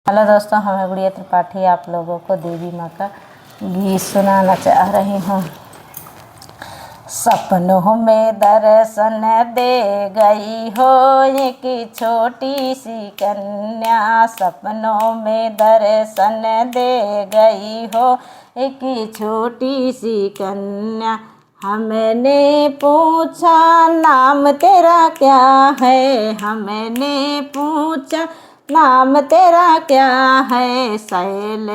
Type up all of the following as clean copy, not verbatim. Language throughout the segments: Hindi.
हेलो दोस्तों, मैं गुड़िया त्रिपाठी आप लोगों को देवी माँ का गीत सुनाना चाह रही हूँ। सपनों में दर्शन दे गई हो एक छोटी सी कन्या, सपनों में दर्शन दे गई हो एक छोटी सी कन्या। हमने पूछा नाम तेरा क्या है, हमने पूछा नाम तेरा क्या है, शैल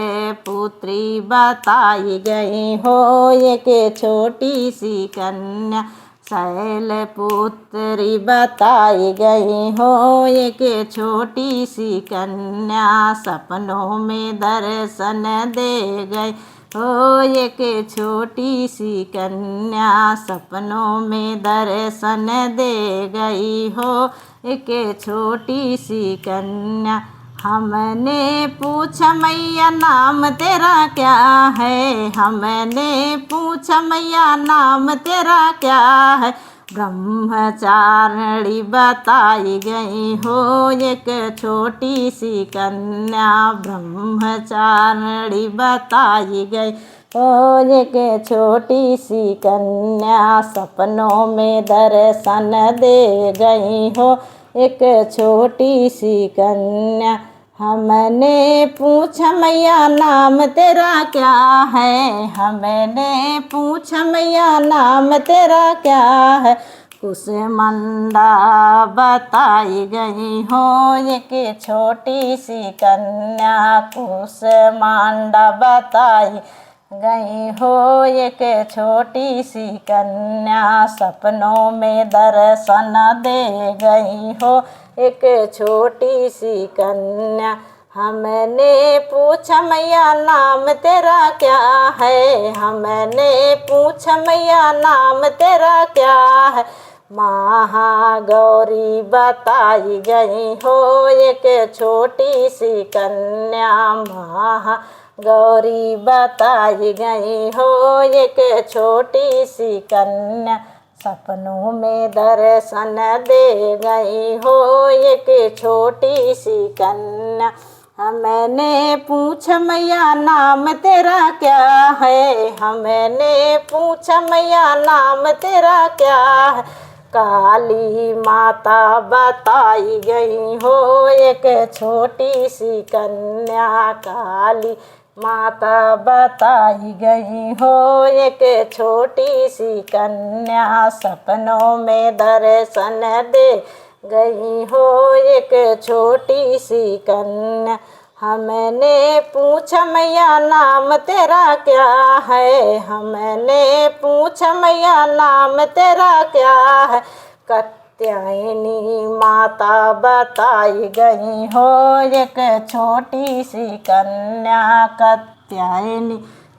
पुत्री बताई गई हो एक छोटी सी कन्या, शैल पुत्री बताई गई हो एक छोटी सी कन्या। सपनों में दर्शन दे गई हो एक छोटी सी कन्या, सपनों में दर्शन दे गई हो एक छोटी सी कन्या। हमने पूछा मैया नाम तेरा क्या है, हमने पूछा मैया नाम तेरा क्या है, ब्रह्मचारिणी बताई गई हो एक छोटी सी कन्या, ब्रह्मचारिणी बताई गई हो एक छोटी सी कन्या। सपनों में दर्शन दे गई हो एक छोटी सी कन्या। हमने पूछा मैया नाम तेरा क्या है, हमने पूछा मैया नाम तेरा क्या है, कुसुमांडा बताई गई हो एक छोटी सी कन्या, कुसुमांडा बताई गई हो एक छोटी सी कन्या। सपनों में दर्शन दे गई हो एक छोटी सी कन्या। हमने पूछा मैया नाम तेरा क्या है, हमने पूछा मैया नाम तेरा क्या है, महागौरी बताई गई हो एक छोटी सी कन्या, महागौरी बताई गई हो एक छोटी सी कन्या। सपनों में दर्शन दे गई हो एक छोटी सी कन्या। हमने पूछा मैया नाम तेरा क्या है, हमने पूछा मैया नाम तेरा क्या है, काली माता बताई गई हो एक छोटी सी कन्या, काली माता बताई गई हो एक छोटी सी कन्या। सपनों में दर्शन दे गई हो एक छोटी सी कन्या। हमने पूछा मैया नाम तेरा क्या है, हमने पूछा मैया नाम तेरा क्या है, कात्यायनी माता बताई गई हो एक छोटी सी कन्या, कात्यायनी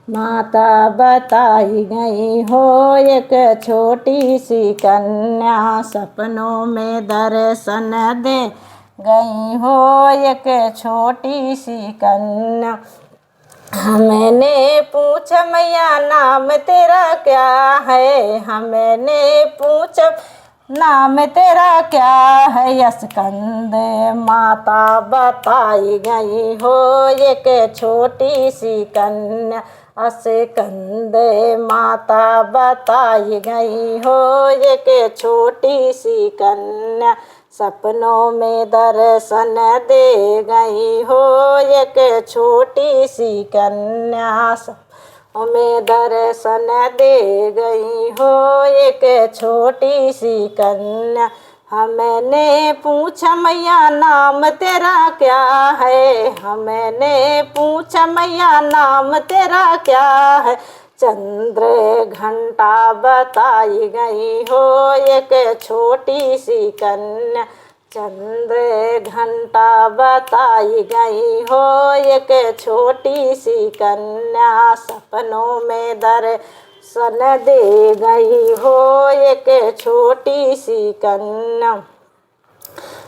माता बताई गई हो एक छोटी सी कन्या। सपनों में दर्शन दे गई हो एक छोटी सी कन्या। हमने पूछा मैया नाम तेरा क्या है, हमने पूछा नाम तेरा क्या है, स्कंद माता बताई गई हो एक छोटी सी कन्या, स्कंद माता बताई गई हो एक छोटी सी कन्या। सपनों में दर्शन दे गई हो एक छोटी सी कन्या, सपनों में दर्शन दे गई हो एक छोटी सी कन्या। हमने पूछा मैया नाम तेरा क्या है, हमने पूछा मैया नाम तेरा क्या है, चंद्र घंटा बताई गई हो एक छोटी सी कन्या, चंद्र घंटा बताई गई हो एक छोटी सी कन्या। सपनों में दर्शन दे गई हो एक छोटी सी कन्या।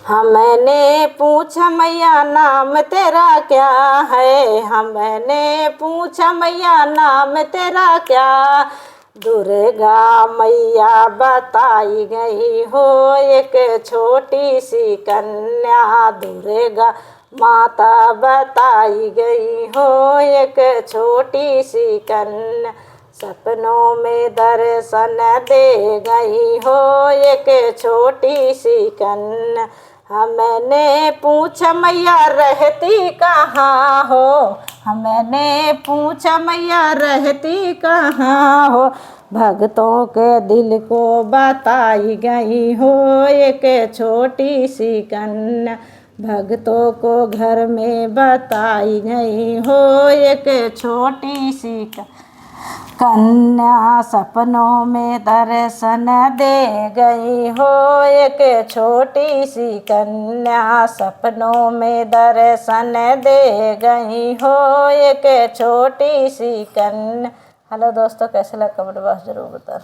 हमने पूछा मैया नाम तेरा क्या है, हमने पूछा मैया नाम तेरा क्या, दुर्गा मैया बताई गई हो एक छोटी सी कन्या, दुर्गा माता बताई गई हो एक छोटी सी कन्या, सपनों में दर्शन दे गई हो एक छोटी सी कन्या। हमने पूछा मैया रहती कहाँ हो, हमने पूछा मैया रहती कहाँ हो, भक्तों के दिल को बताई गई हो एक छोटी सी कन्या, भक्तों को घर में बताई गई हो एक छोटी सी कन्या, सपनों में दर्शन दे गई हो एक छोटी सी कन्या, सपनों में दर्शन दे गई हो एक छोटी सी कन्या। हेलो दोस्तों, कैसे लगा कमेंट बॉक्स जरूर बताओ।